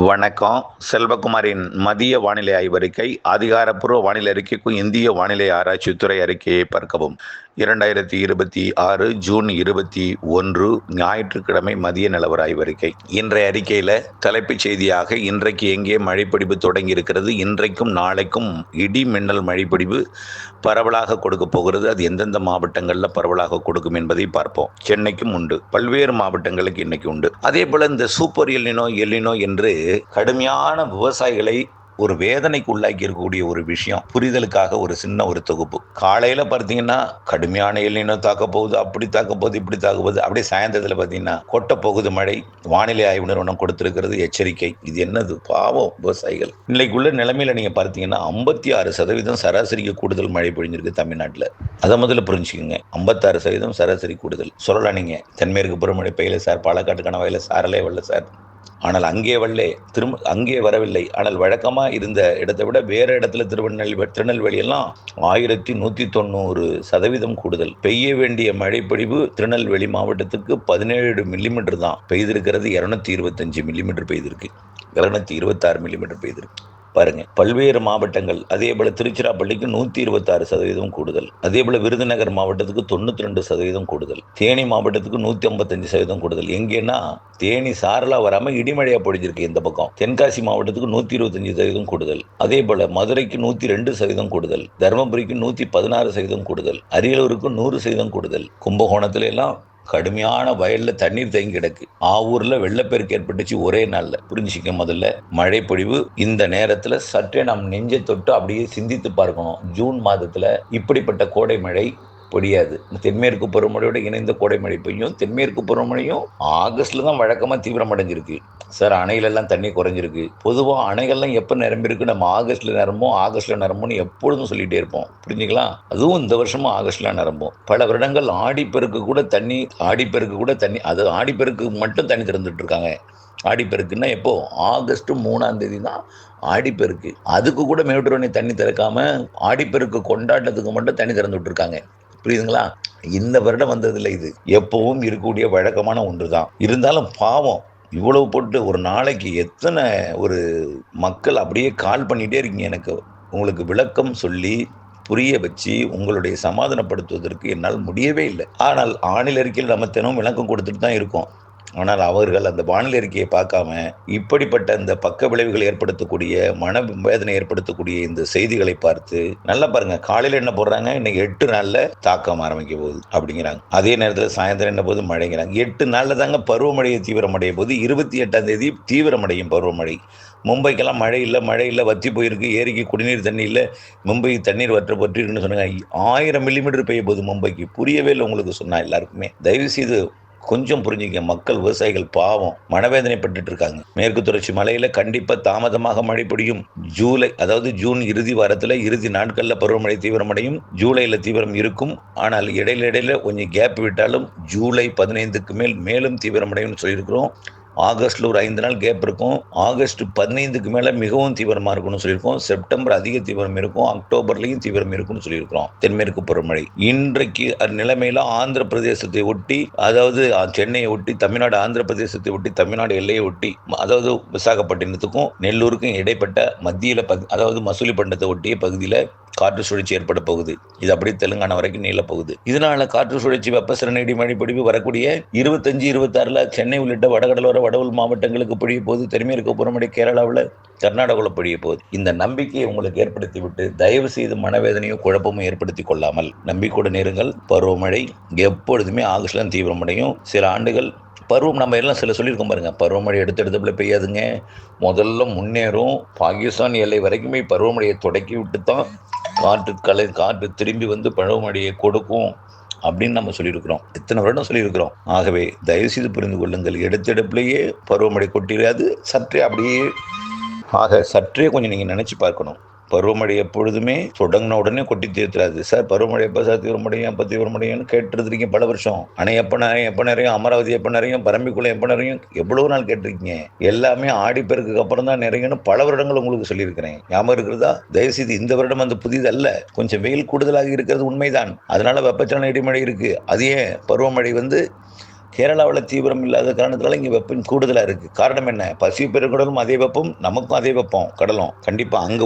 வணக்கம். செல்வகுமாரின் மதிய வானிலை ஆய்வறிக்கை. அதிகாரப்பூர்வ வானிலை அறிக்கைக்கும் இந்திய வானிலை ஆராய்ச்சித்துறை அறிக்கையை பார்க்கவும். 2026 ஜூன் 21 ஞாயிற்றுக்கிழமை மதிய நிலவர ஆய்வறிக்கை. இன்றைய அறிக்கையில் தலைப்புச் செய்தியாக இன்றைக்கு எங்கே மழைப்பிடிப்பு தொடங்கி இருக்கிறது, இன்றைக்கும் நாளைக்கும் இடி மின்னல் மழைப்பிடிப்பு பரவலாக கொடுக்க போகிறது. அது எந்தெந்த மாவட்டங்களில் பரவலாக கொடுக்கும் என்பதை பார்ப்போம். சென்னைக்கும் உண்டு, பல்வேறு மாவட்டங்களுக்கு இன்னைக்கு உண்டு. அதே போல இந்த சூப்பர் எல்லினோ என்று கடுமையான விவசாயிகளை ஒரு வேதனைக்கு உள்ளாக்கி இருக்கக்கூடிய ஒரு விஷயம், புரிதலுக்காக ஒரு சின்ன ஒரு தொகுப்பு. காலையில பார்த்தீங்கன்னா கடுமையான எல்லினோ தாக்க போகுது, அப்படி தாக்க போகுது, இப்படி தாக்க போகுது. அப்படியே சாயந்தரத்தில் பார்த்தீங்கன்னா கொட்ட போகுது மழை. வானிலை ஆய்வு நிறுவனம் கொடுத்திருக்கிறது எச்சரிக்கை. இது என்னது பாவம் விவசாயிகள். இன்னைக்குள்ள நிலைமையில நீங்க பார்த்தீங்கன்னா 56% சராசரிக்கு கூடுதல் மழை பொழிஞ்சிருக்கு தமிழ்நாட்டில். அதை முதல்ல புரிஞ்சுக்கோங்க. 56% சராசரி கூடுதல் சொல்லலாம். நீங்க தென்மேற்கு பருவமழை பெய்யல சார், பாலக்காட்டு கணவாயில சாரலே வரல சார், ஆனால் அங்கே வரவில்லை. ஆனால் வழக்கமாக இருந்த இடத்தை விட வேறு இடத்துல திருநெல்வேலி எல்லாம் 1190% கூடுதல். பெய்ய வேண்டிய மழைப்பொழிவு திருநெல்வேலி மாவட்டத்துக்கு 17 மில்லிமீட்டர் தான் பெய்திருக்கிறது. 225 மில்லிமீட்டர் பெய்திருக்கு, 226 மில்லிமீட்டர் பெய்திருக்கு. பாருங்க, பல்வேறு மாவட்டங்கள். அதே போல திருச்சிராப்பள்ளிக்கு 126% கூடுதல். அதே போல விருதுநகர் மாவட்டத்துக்கு 92% கூடுதல். தேனி மாவட்டத்துக்கு 155% கூடுதல். எங்கன்னா தேனி சாரலா வராம இடிமழையா பொழிஞ்சிருக்கு இந்த பக்கம். தென்காசி மாவட்டத்துக்கு 125% கூடுதல். அதே போல மதுரைக்கு 102% கூடுதல். தருமபுரிக்கு 116% கூடுதல். அரியலூருக்கு 100% கூடுதல். கும்பகோணத்துல எல்லாம் கடுமையான வயல்ல தண்ணீர் தேங்கி கிடக்கு. ஆவூர்ல வெள்ளப்பெருக்கு ஏற்பட்டுச்சு ஒரே நாள்ல. புரிஞ்சுக்க, முதல்ல மழை பொழிவு இந்த நேரத்துல சற்றே நாம் நெஞ்சை தொட்டு அப்படியே சிந்தித்து பார்க்கணும். ஜூன் மாதத்துல இப்படிப்பட்ட கோடை மழை பொழியாது. தென்மேற்கு பருவமழையோட இணைந்த கோடை மழை பெய்யும். தென்மேற்கு பருவமழையும் ஆகஸ்ட்ல தான் வழக்கமா தீவிரம் அடைஞ்சிருக்கு சார். அணைகளெல்லாம் தண்ணி குறைஞ்சிருக்கு. பொதுவாக அணைகள்லாம் எப்போ நிரம்பிருக்கு, நம்ம ஆகஸ்ட்ல நிரம்பும்னு எப்பொழுதும் சொல்லிட்டே இருப்போம். புரிஞ்சுக்கலாம். அதுவும் இந்த வருஷமும் ஆகஸ்ட்ல நிரம்பும். பல வருடங்கள் ஆடிப்பெருக்கு கூட தண்ணி அது ஆடிப்பெருக்கு மட்டும் தண்ணி திறந்துட்டு இருக்காங்க. ஆடிப்பெருக்குன்னா எப்போ? ஆகஸ்ட் 3ஆம் தேதி தான் ஆடிப்பெருக்கு. அதுக்கு கூட மேட்டூர் அணை தண்ணி திறக்காம ஆடிப்பெருக்கு கொண்டாட்டத்துக்கு மட்டும் தண்ணி திறந்து விட்டுருக்காங்க. புரியுதுங்களா? இந்த வருடம் வந்ததில்லை. இது எப்பவும் இருக்கக்கூடிய வழக்கமான ஒன்று தான். இருந்தாலும் பாவம், இவ்வளவு போட்டு ஒரு நாளைக்கு எத்தனை ஒரு மக்கள் அப்படியே கால் பண்ணிட்டே இருக்கீங்க. எனக்கு உங்களுக்கு விளக்கம் சொல்லி புரிய வச்சு உங்களுடைய சமாதானப்படுத்துவதற்கு என்னால் முடியவே இல்லை. ஆனால் வானிலை அறிக்கையில் நம்ம தினமும் விளக்கம் கொடுத்துட்டு தான் இருக்கோம். ஆனால் அவர்கள் அந்த வானிலை அறிக்கையை பார்க்காம இப்படிப்பட்ட இந்த பக்க விளைவுகள் ஏற்படுத்தக்கூடிய, மன வேதனை ஏற்படுத்தக்கூடிய இந்த செய்திகளை பார்த்து நல்லா பாருங்க. காலையில் என்ன போடுறாங்க, இன்னைக்கு 8 நாள்ல தாக்கம் ஆரம்பிக்க போகுது அப்படிங்கிறாங்க. அதே நேரத்தில் சாயந்தரம் என்ன போது மழைங்கிறாங்க. 8 நாள்ல தாங்க பருவமழையை தீவிரமடைய போது. 28ஆம் தேதி தீவிரமடையும் பருவமழை. மும்பைக்கெல்லாம் மழை இல்லை, வத்தி போயிருக்கு. ஏரிக்கு குடிநீர் தண்ணி இல்லை, மும்பை தண்ணீர் வற்றிருக்குன்னு சொன்னாங்க. 1000 மில்லிமீட்டர் பெய்ய போகுது மும்பைக்கு. புரியவே இல்லை உங்களுக்கு சொன்னா எல்லாருக்குமே. தயவு செய்து கொஞ்சம் புரிஞ்சுக்க. மக்கள், விவசாயிகள் பாவம் மனவேதனை பட்டுட்டு இருக்காங்க. மேற்கு தொடர்ச்சி மலையில கண்டிப்பா தாமதமாக மழை பொழியும். ஜூன் இறுதி வாரத்துல, இறுதி நாட்கள்ல பருவமழை தீவிரமடையும். ஜூலைல தீவிரம் இருக்கும். ஆனால் இடையில கொஞ்சம் கேப் விட்டாலும் ஜூலை 15க்கு மேலும் தீவிரமடையும் சொல்லியிருக்கிறோம். ஆகஸ்ட்ல ஒரு 5 நாள் கேப் இருக்கும். ஆகஸ்ட் 15க்கு மேல மிகவும் தீவிரமா இருக்கும்னு சொல்லியிருக்கோம். செப்டம்பர் அதிக தீவிரம் இருக்கும். அக்டோபர்லயும் தீவிரம் இருக்கும்னு சொல்லியிருக்கிறோம். தென்மேற்கு பருவமழை இன்றைக்கு நிலைமையில ஆந்திர பிரதேசத்தை ஒட்டி, அதாவது சென்னையை ஒட்டி, தமிழ்நாடு ஆந்திர பிரதேசத்தை ஒட்டி, தமிழ்நாடு எல்லையை ஒட்டி, அதாவது விசாகப்பட்டினத்துக்கும் நெல்லூருக்கும் இடைப்பட்ட மத்தியில, அதாவது மசூலிப்பட்டினத்தை ஒட்டிய பகுதியில காற்று சுழற்சி ஏற்பட போகுது. இது அப்படியே தெலுங்கானா வரைக்கும் நீள போகுது. இதனால காற்று சுழற்சி, வெப்பசலன இடி மழை பொழிவு வரக்கூடிய 25, 26 சென்னை உள்ளிட்ட வடகடலோர வடவுள் மாவட்டங்களுக்கு பொழிய போது. தென்மேற்கு பருவமழை கேரளாவில், கர்நாடகாவில் பொழிய போகுது. இந்த நம்பிக்கையை உங்களுக்கு ஏற்படுத்தி விட்டு தயவு செய்து மனவேதனையோ குழப்பமும் ஏற்படுத்தி கொள்ளாமல் நம்பிக்கையுடன் இருங்கள். பருவமழை எப்பொழுதுமே ஆகஸ்ட்ல தீவிரமடையும். சில ஆண்டுகள் பருவம் நம்ம எல்லாம் சொல்லியிருக்கோம் பாருங்க. பருவமழை எடுத்தடுப்புல பெய்யாதுங்க, முதல்ல முன்னேறும். பாகிஸ்தான் எல்லை வரைக்குமே பருவமழையை தொடக்கி விட்டு தான் காற்று திரும்பி வந்து பருவமழையை கொடுக்கும் அப்படின்னு நம்ம சொல்லியிருக்கிறோம். எத்தனை வருடம் சொல்லியிருக்கிறோம். ஆகவே தயவு செய்து புரிந்து கொள்ளுங்கள். எடுத்தடுப்புலேயே பருவமழை கொட்டிடாது. சற்றே கொஞ்சம் நீங்க நினைச்சு பார்க்கணும். பருவமழை எப்பொழுதுமே தொடங்கின உடனே கொட்டி தீர்த்துறாது சார். பருவமழை எப்போ சார் தீவிரமடையும் கேட்டுருக்கீங்க பல வருஷம். அணை எப்போ நிறையும், அமராவதி எப்போ நிறையும், பரம்பிக்குளம் எப்போ நிறையும், எவ்வளவு நாள் கேட்டிருக்கீங்க. எல்லாமே ஆடிப்பெருக்குக்கு அப்புறம் தான் நிறையணும். பல வருடங்கள் உங்களுக்கு சொல்லியிருக்கிறேன். ஞாபகம் இருக்கிறதா? தயவுசெய்து இந்த வருடம் அந்த புதிது அல்ல. கொஞ்சம் வெயில் கூடுதலாக இருக்கிறது உண்மைதான். அதனால வெப்பச்சலன இடிமழை இருக்கு. அதே பருவமழை கேரளாவில் தீவிரம் இல்லாத காரணத்தினால இங்கே வெப்பம் கூடுதலாக இருக்குது. காரணம் என்ன? பசிபிக் பெருங்கடலும் அதே வெப்பம், நமக்கும் அதே வெப்பம் கடலும். கண்டிப்பாக அங்கே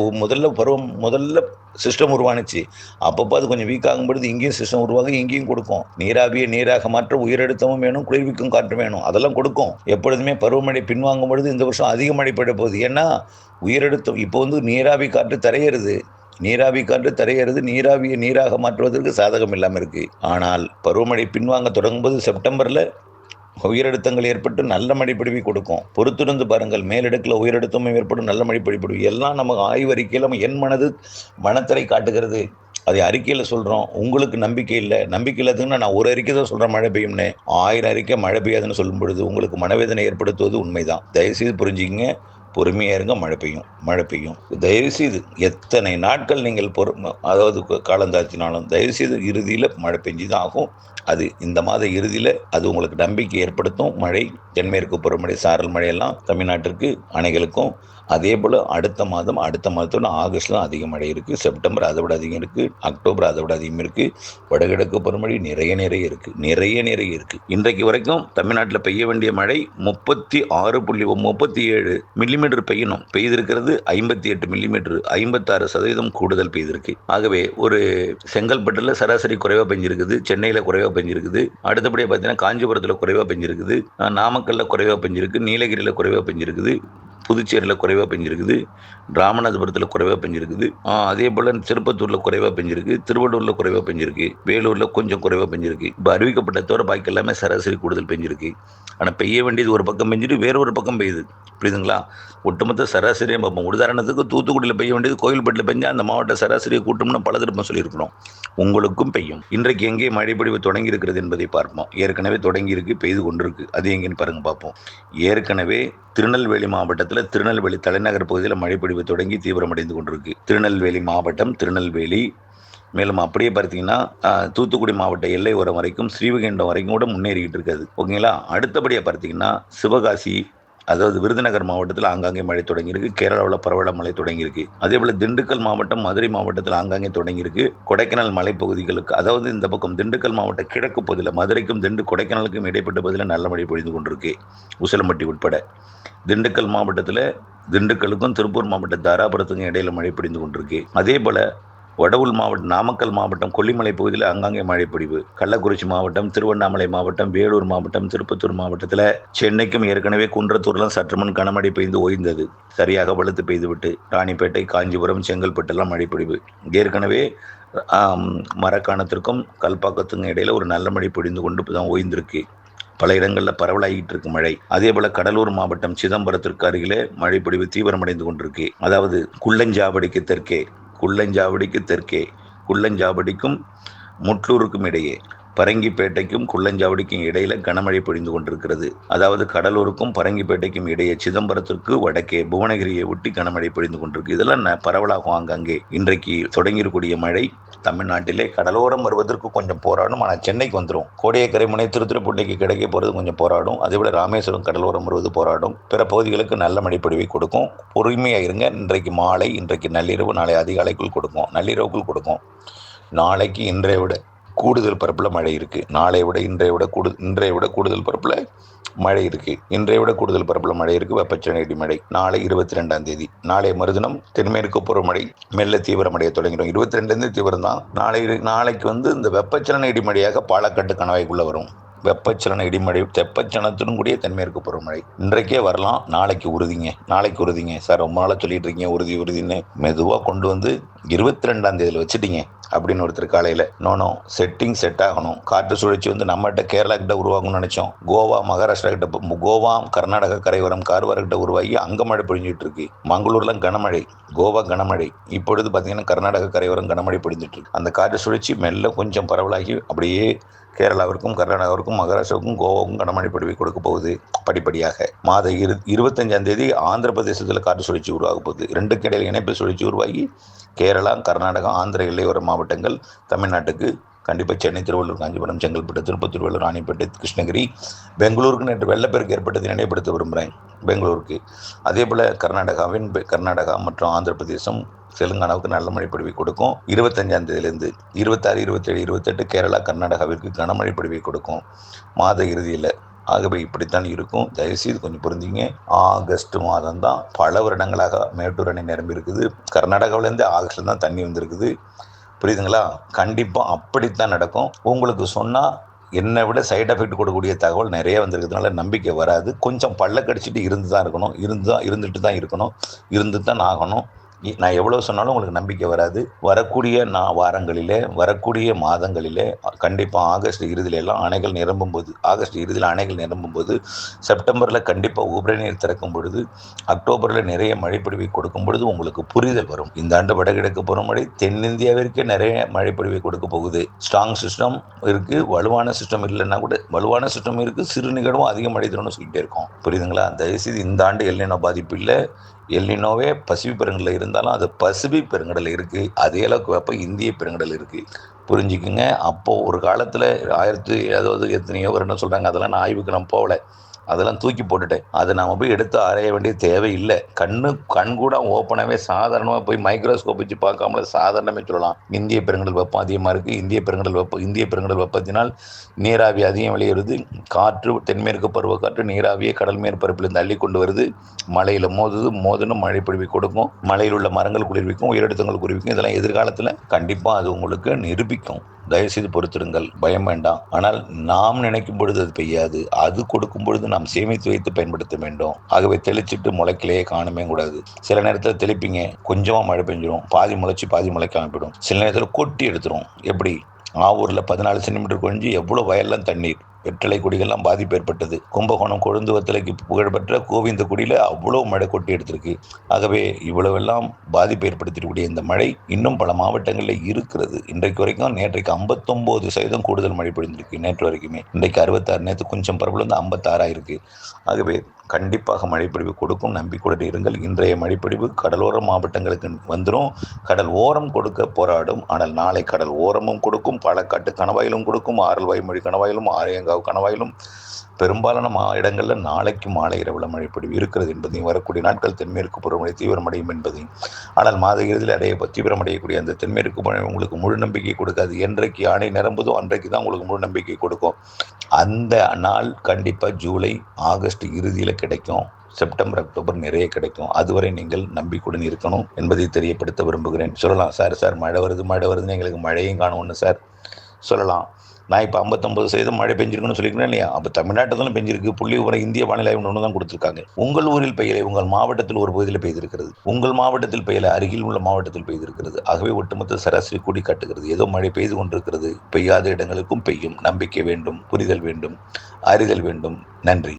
முதல்ல சிஸ்டம் உருவானுச்சு. அப்பப்போ அது கொஞ்சம் வீக் ஆகும் பொழுது இங்கேயும் சிஸ்டம் உருவாகும், இங்கேயும் கொடுக்கும். நீராவியை நீராக மாற்ற உயரழுத்தமும் வேணும், குளிர்விக்கும் காற்று வேணும், அதெல்லாம் கொடுக்கும். எப்பொழுதுமே பருவமழை பின்வாங்கும் பொழுது இந்த வருஷம் அதிக மழை பெய்ய போகுது. ஏன்னா உயரழுத்தம் இப்போ நீராவி காற்று தரையிறது, நீராவியை நீராக மாற்றுவதற்கு சாதகம் இல்லாமல் இருக்கு. ஆனால் பருவமழை பின்வாங்க தொடங்கும்போது செப்டம்பர்ல உயரழுத்தங்கள் ஏற்பட்டு நல்ல மழை பொழிவை கொடுக்கும். பொறுத்திருந்து பாருங்கள். மேலடுக்கில் உயரழுத்தமும் ஏற்படும், நல்ல மழை பொழிவு எல்லாம் நமக்கு ஆய்வறிக்கையில் என் மனத்திரை காட்டுகிறது. அதை அறிக்கையில் சொல்கிறோம். உங்களுக்கு நம்பிக்கை இல்லை, நம்பிக்கை இல்லாததுன்னா நான் ஒரு அறிக்கை தான் சொல்கிறேன் மழை பெய்யும்னு. 1000 அறிக்கை மழை பெய்யாதுன்னு சொல்லும் பொழுது உங்களுக்கு மனவேதனை ஏற்படுத்துவது உண்மைதான். தயவுசெய்து புரிஞ்சுக்கிங்க. பொறுமையாக இருங்க. மழை பெய்யும். தயவுசெய்து எத்தனை நாட்கள் நீங்கள் அதாவது காலந்தாழ்த்தினாலும் தயவுசெய்து இறுதியில் மழை பெஞ்சு தான் ஆகும். அது இந்த மாத இறுதியில் அது உங்களுக்கு நம்பிக்கை ஏற்படுத்தும். மழை தென்மேற்கு பருவமழை சாரல் மழையெல்லாம் தமிழ்நாட்டிற்கு அணைகளுக்கும். அதே போல் அடுத்த மாதத்தோட ஆகஸ்ட்லாம் அதிக மழை இருக்குது. செப்டம்பர் அதை விட அதிகம் இருக்குது. அக்டோபர் அதை விட அதிகம் இருக்குது. வடகிழக்கு பருவமழை நிறைய இருக்குது. இன்றைக்கு வரைக்கும் தமிழ்நாட்டில் பெய்ய வேண்டிய மழை 36.37 மில்லிமீட்டர் பெய்யணும். பெய்திருக்கிறது 58 மில்லிமீட்டர், 56% கூடுதல் பெய்திருக்கு. ஆகவே ஒரு செங்கல்பட்டுல சராசரி குறைவாக பெஞ்சிருக்குது, சென்னையில் குறைவாக பெஞ்சிருக்குது, அடுத்தபடியாக பார்த்தீங்கன்னா காஞ்சிபுரத்தில் குறைவாக பெஞ்சிருக்குது, நாமக்கல்ல குறைவாக பெஞ்சிருக்கு, நீலகிரியில் குறைவாக பெஞ்சிருக்குது, புதுச்சேரியில் குறைவாக பெஞ்சிருக்குது, ராமநாதபுரத்தில் குறைவாக பெஞ்சிருக்குது, அதே போல் திருப்பத்தூரில் குறைவாக பெஞ்சிருக்கு, திருவள்ளூரில் குறைவாக பெஞ்சிருக்கு, வேலூரில் கொஞ்சம் குறைவாக பெஞ்சிருக்கு. இப்போ அறிவிக்கப்பட்ட தவிர பாக்கி எல்லாமே சராசரி கூடுதல் பெஞ்சிருக்கு. ஆனால் பெய்ய வேண்டியது ஒரு பக்கம் பெஞ்சிட்டு வேறொரு பக்கம் பெய்யுது. புரியுதுங்களா? ஒட்டுமொத்த சராசரியாக பார்ப்போம். உதாரணத்துக்கு தூத்துக்குடியில் பெய்ய வேண்டியது கோயில்பட்டில் பெஞ்சால் அந்த மாவட்ட சராசரியை கூட்டம்னு பல திரும்ப சொல்லியிருக்கிறோம். உங்களுக்கும் பெய்யும். இன்றைக்கு எங்கே மழை பொழிவு தொடங்கி இருக்கிறது என்பதை பார்ப்போம். ஏற்கனவே தொடங்கி இருக்கு, பெய்து கொண்டிருக்கு. அது எங்கேன்னு பாருங்க பார்ப்போம். ஏற்கனவே திருநெல்வேலி மாவட்டத்தில் திருநெல்வேலி தலைநகர் பகுதியில் மழை பொழிவு தொடங்கி தீவிரமடைந்து கொண்டிருக்கு. திருநெல்வேலி மாவட்டம், திருநெல்வேலி, மேலும் அப்படியே பார்த்தீங்கன்னா தூத்துக்குடி மாவட்ட எல்லை ஓரம் வரைக்கும் ஸ்ரீவைகுண்டம் வரைக்கும் கூட முன்னேறிக்கிட்டு இருக்காது. ஓகேங்களா? அடுத்தபடியாக பார்த்தீங்கன்னா சிவகாசி, அதாவது விருதுநகர் மாவட்டத்தில் ஆங்காங்கே மழை தொடங்கியிருக்கு. கேரளாவில் பரவலாக மழை தொடங்கியிருக்கு. அதே போல் திண்டுக்கல் மாவட்டம், மதுரை மாவட்டத்தில் ஆங்காங்கே தொடங்கியிருக்கு. கொடைக்கானல் மலைப்பகுதிகளுக்கு, அதாவது இந்த பக்கம் திண்டுக்கல் மாவட்ட கிழக்கு பகுதியில் மதுரைக்கும் கொடைக்கானலுக்கும் இடைப்பட்ட பகுதியில் நல்ல மழை பொழிந்து கொண்டிருக்கு. உசிலம்பட்டி உட்பட திண்டுக்கல் மாவட்டத்தில் திண்டுக்கலுக்கும் திருப்பூர் மாவட்ட தாராபுரத்துக்கும் இடையில மழை பொழிந்து கொண்டிருக்கு. அதே போல் வடவுள் மாவட்டம், நாமக்கல் மாவட்டம், கொல்லிமலை பகுதியில் அங்காங்கே மழை பொழிவு. கள்ளக்குறிச்சி மாவட்டம், திருவண்ணாமலை மாவட்டம், வேலூர் மாவட்டம், திருப்பத்தூர் மாவட்டத்தில், சென்னைக்கும் ஏற்கனவே குன்றத்தூர்லாம் சற்றுமுன் கனமழை பெய்து ஓய்ந்தது. சரியாக வலுத்து பெய்துவிட்டு ராணிப்பேட்டை, காஞ்சிபுரம், செங்கல்பட்டெல்லாம் மழை பொழிவு. ஏற்கனவே மரக்காணத்திற்கும் கல்பாக்கத்துக்கும் இடையில ஒரு நல்ல மழை பொழிந்து கொண்டு தான் ஓய்ந்திருக்கு. பல இடங்களில் பரவலாகிட்டு இருக்கு மழை. அதே போல கடலூர் மாவட்டம் சிதம்பரத்திற்கு அருகிலே மழை பொழிவு தீவிரமடைந்து கொண்டிருக்கு. அதாவது குள்ளஞ்சாவடிக்கு தெற்கே, குள்ளஞ்சாவடிக்கும் முட்லூருக்கும் இடையே, பரங்கிப்பேட்டைக்கும் குள்ளஞ்சாவடிக்கும் இடையில கனமழை பொழிந்து கொண்டிருக்கிறது. அதாவது கடலூருக்கும் பரங்கிப்பேட்டைக்கும் இடையே, சிதம்பரத்திற்கு வடக்கே, புவனகிரியை ஒட்டி கனமழை பொழிந்து கொண்டிருக்கு. இதெல்லாம் பரவலாகும் ஆங்காங்கே. இன்றைக்கு தொடங்கியிருக்கூடிய மழை தமிழ்நாட்டிலே கடலோரம் வருவதற்கு கொஞ்சம் போராடும். ஆனால் சென்னைக்கு வந்துடும். கோடியக்கரை முனை திருத்துறைப்பூண்டிக்கு கிடைக்க போகிறது கொஞ்சம் போராடும். அதேபோல ராமேஸ்வரம் கடலோரம் வருவது போராடும். பிற பகுதிகளுக்கு நல்ல மழைப்பொழிவை கொடுக்கும். பொறுமையாக இருங்க. இன்றைக்கு மாலை, இன்றைக்கு நள்ளிரவு, நாளை அதிகாலைக்குள் கொடுக்கும். நள்ளிரவுக்குள் கொடுக்கும். நாளைக்கு இன்றைய விட கூடுதல் பரப்பில் மழை இருக்குது. இன்றைய விட கூடுதல் பரப்பில் மழை இருக்குது. இன்றைய விட கூடுதல் பரப்பில் மழை இருக்குது. வெப்பச்சலன இடிமழை நாளை 22ஆம் தேதி. நாளை மறுதினம் தென்மேற்கு பருவமழை மெல்ல தீவிரமடைய தொடங்கிடும். 22 தீவிரம் தான். நாளைக்கு இந்த வெப்பச்சலன இடிமழையாக பாலக்காட்டு கணவாய்க்குள்ளே வரும். வெப்பச்சலன இடிமழை, தெப்பச்சலனத்துடன் கூடிய தென்மேற்கு பருவமழை இன்றைக்கே வரலாம். நாளைக்கு உறுதிங்க சார். ரொம்ப நாளாக சொல்லிட்டு இருக்கீங்க உறுதின்னு. மெதுவாக கொண்டு வந்து 22ஆம் தேதியில் வச்சுட்டீங்க அப்படின்னு ஒருத்தர் காலையில். செட் ஆகணும். காற்று சுழற்சி நம்மகிட்ட கேரளா கிட்ட உருவாகும்னு நினைச்சோம். மகாராஷ்டிரா கிட்ட, கோவா, கர்நாடகா கரையோரம், கார்வார் கிட்ட உருவாகி அங்கே மழை பொழிஞ்சிட்டு இருக்கு. மங்களூர்லாம் கனமழை, கோவா கனமழை. இப்பொழுது பார்த்தீங்கன்னா கர்நாடகா கரையோரம் கனமழை பொழிஞ்சிட்டு இருக்கு. அந்த காற்று சுழற்சி மெல்ல கொஞ்சம் பரவலாகி அப்படியே கேரளாவிற்கும், கர்நாடகாவிற்கும், மகாராஷ்டிராவுக்கும், கோவாவுக்கும் கனமழை பொழிவை கொடுக்க போகுது படிப்படியாக. மாத 25ஆம் தேதி ஆந்திர பிரதேசத்தில் காற்று சுழற்சி உருவாக போகுது. 2க்கு இடையில் இணைப்பு சுழற்சி உருவாகி கேரளா, கர்நாடகா, ஆந்திர எல்லையோர மாவட்டங்கள் தமிழ்நாட்டுக்கு கண்டிப்பாக சென்னை, திருவள்ளூர், காஞ்சிபுரம், செங்கல்பட்டு, திருப்பத்தூர், வேலூர், ராணிப்பேட்டை, கிருஷ்ணகிரி, பெங்களூருக்கு நேற்று வெள்ளப்பெருக்கு ஏற்பட்டதை நினைவுபடுத்த விரும்புகிறேன். பெங்களூருக்கு அதே போல் கர்நாடகா மற்றும் ஆந்திர பிரதேசம், தெலுங்கானாவுக்கு நல்ல மழை பொழிவை கொடுக்கும். 25ஆம் தேதியிலேருந்து 26, 27, 28 கேரளா, கர்நாடகாவிற்கு கனமழை பொழிவை கொடுக்கும் மாத இறுதியில். ஆகவே இப்படித்தான் இருக்கும். தயவுசெய்து கொஞ்சம் புரிஞ்சுங்க. ஆகஸ்ட் மாதம் தான் பல வருடங்களாக மேட்டூர் அணை நிரம்பி இருக்குது. கர்நாடகாவிலேருந்து ஆகஸ்ட்ல தான் தண்ணி வந்திருக்குது. புரியுதுங்களா? கண்டிப்பாக அப்படித்தான் நடக்கும். உங்களுக்கு சொன்னால் என்னை விட சைடு எஃபெக்ட் கொடுக்கக்கூடிய தகவல் நிறைய வந்திருக்கிறதுனால நம்பிக்கை வராது. கொஞ்சம் பல்ல கடிச்சிட்டு இருந்து தான் இருக்கணும். இருந்துட்டு தான் இருக்கணும். இருந்து தான் ஆகணும். நான் எவ்வளோ சொன்னாலும் உங்களுக்கு நம்பிக்கை வராது. வரக்கூடிய வாரங்களிலே, வரக்கூடிய மாதங்களிலே கண்டிப்பாக ஆகஸ்ட் இறுதியிலெல்லாம் அணைகள் நிரம்பும் போது, ஆகஸ்ட் இறுதியில் அணைகள் நிரம்பும் போது, செப்டம்பரில் கண்டிப்பாக உபரி நீர் திறக்கும் பொழுது, அக்டோபரில் நிறைய மழைப்பொழிவை கொடுக்கும் பொழுது உங்களுக்கு புரிதல் வரும். இந்த ஆண்டு வடகிழக்கு பருவமழை தென்னிந்தியாவிற்கே நிறைய மழைப்பொழிவை கொடுக்க போகுது. ஸ்ட்ராங் சிஸ்டம் இருக்குது, வலுவான சிஸ்டம் இல்லைன்னா கூட வலுவான சிஸ்டம் இருக்குது, சிறு நிகழ்வும் அதிக மழை தரும்னு சொல்லிட்டே இருக்கோம். புரியுதுங்களா? தயவுசெய்து இந்த ஆண்டு எல்னினோ பாதிப்பு இல்லை. எல்னினோவே பசிபிக் பெருங்கடலில் இருந்தாலும் அது பசிபிக் பெருங்கடல் இருக்குது. அதே அளவுக்கு வெப்பம் இந்திய பெருங்கடல் இருக்குது. புரிஞ்சுக்குங்க. அப்போது ஒரு காலத்தில் எத்தனையோ வருடம் சொல்கிறாங்க, அதெல்லாம் நான் ஆய்வுக்கு நான் போகல, அதெல்லாம் தூக்கி போட்டுட்டேன். அதை நாம் போய் எடுத்து ஆராய வேண்டிய தேவை இல்லை. கண் கூட ஓப்பனாகவே சாதாரணமாக போய் மைக்ரோஸ்கோப் வச்சு பார்க்காமல சாதாரணமே சொல்லலாம். இந்திய பெருங்கடல் வெப்பம் அதிகமாக இருக்குது. இந்திய பெருங்கடல் வெப்பத்தினால் நீராவி அதிகம் வெளியேறுது. காற்று, தென்மேற்கு பருவக்காற்று நீராவியை கடல் மேற்பரப்பிலிருந்து அள்ளி கொண்டு வருது. மழையில் மோதுன்னு மழை பொழிவை கொடுக்கும். மலையில் உள்ள மரங்கள் குளிர்விக்கும், உயரடுத்தங்கள் குளிர்விக்கும். இதெல்லாம் எதிர்காலத்தில் கண்டிப்பாக அது உங்களுக்கு நிரூபிக்கும். தயவுசெய்து பொறுத்திருங்கள், பயம் வேண்டாம். ஆனால் நாம் நினைக்கும் பொழுது அது பெய்யாது. அது கொடுக்கும் பொழுது நாம் சேமித்து வைத்து பயன்படுத்த வேண்டும். ஆகவே தெளிச்சிட்டு முளைக்கலையே காணுமே கூடாது. சில நேரத்தில் தெளிப்பீங்க, கொஞ்சமாக மழை பெஞ்சிடும், பாதி முளைச்சி பாதி முளைக்காம போயிடும். சில நேரத்தில் கொட்டி எடுத்துரும். எப்படி ஆவூரில் 14 சென்டிமீட்டர் குறைஞ்சி எவ்வளோ வயல்லாம் தண்ணீர், வெற்றிலை கொடிகள்லாம் பாதிப்பு ஏற்பட்டது. கும்பகோணம் கொழுந்து வத்தலைக்கு புகழ்பெற்ற கோவிந்தக்குடியில் அவ்வளோ மழை கொட்டி எடுத்திருக்கு. ஆகவே இவ்வளவெல்லாம் பாதிப்பு ஏற்படுத்தக்கூடிய இந்த மழை இன்னும் பல மாவட்டங்களில் இருக்கிறது. இன்றைக்கு வரைக்கும் நேற்றைக்கு 59% கூடுதல் மழை பொழிந்திருக்கு. நேற்று வரைக்குமே. இன்றைக்கு 66, நேற்று கொஞ்சம் பரவல் வந்து 56 இருக்கு. ஆகவே கண்டிப்பாக மழைப்பொழிவு கொடுக்கும். நம்பிக்கையுடன் இருங்கள். இன்றைய மழைப்பொழிவு கடலோர மாவட்டங்களுக்கு வந்துடும். கடல் ஓரம் கொடுக்க போராடும். ஆனால் நாளை கடல் ஓரமும் கொடுக்கும், பாலக்காட்டு கணவாயிலும் கொடுக்கும், ஆரல்வாய்மொழி கணவாயிலும், ஆரியங்காவு கணவாயிலும் பெரும்பாலான இடங்களில் நாளைக்கு மாலை இரவில் மழைப்பொழிவு இருக்கிறது என்பதையும், வரக்கூடிய நாட்கள் தென்மேற்கு பருவமழை தீவிரமடையும் என்பதையும், ஆனால் மாத இறுதியில் தீவிரமடையக்கூடிய அந்த தென்மேற்கு மழை உங்களுக்கு முழு நம்பிக்கை கொடுக்காது. என்றைக்கு அணை நிரம்புதோ அன்றைக்கு தான் உங்களுக்கு முழு நம்பிக்கை கொடுக்கும். அந்த நாள் கண்டிப்பாக ஜூலை, ஆகஸ்ட் இறுதியில் கிடைக்கும். செப்டம்பர், அக்டோபர் நிறைய கிடைக்கும். அதுவரை நீங்கள் நம்பிக்கையுடன் இருக்கணும் என்பதை தெரியப்படுத்த விரும்புகிறேன். சொல்லலாம், சார் மழை வருதுன்னு எங்களுக்கு மழையும் காணும்னு சார் சொல்லலாம். நான் இப்போ 59% மழை பெஞ்சிருக்குன்னு சொல்லியிருக்கேன் இல்லையா? அப்போ தமிழ்நாட்டில் தானே பெஞ்சிருக்கு. புள்ளி விவரம் இந்திய வானிலை ஆய்வு ஒன்று தான் கொடுத்துருக்காங்க. உங்கள் ஊரில் பெய்யலை, உங்கள் மாவட்டத்தில் ஒரு பகுதியில் பெய்திருக்கிறது. உங்கள் மாவட்டத்தில் பெய்யலை, அருகில் உள்ள மாவட்டத்தில் பெய்திருக்கிறது. ஆகவே ஒட்டுமொத்த சராசரி கூடி காட்டுகிறது. ஏதோ மழை பெய்து கொண்டிருக்கிறது. பெய்யாத இடங்களுக்கும் பெய்யும். நம்பிக்கை வேண்டும், புரிதல் வேண்டும், அறிதல் வேண்டும். நன்றி.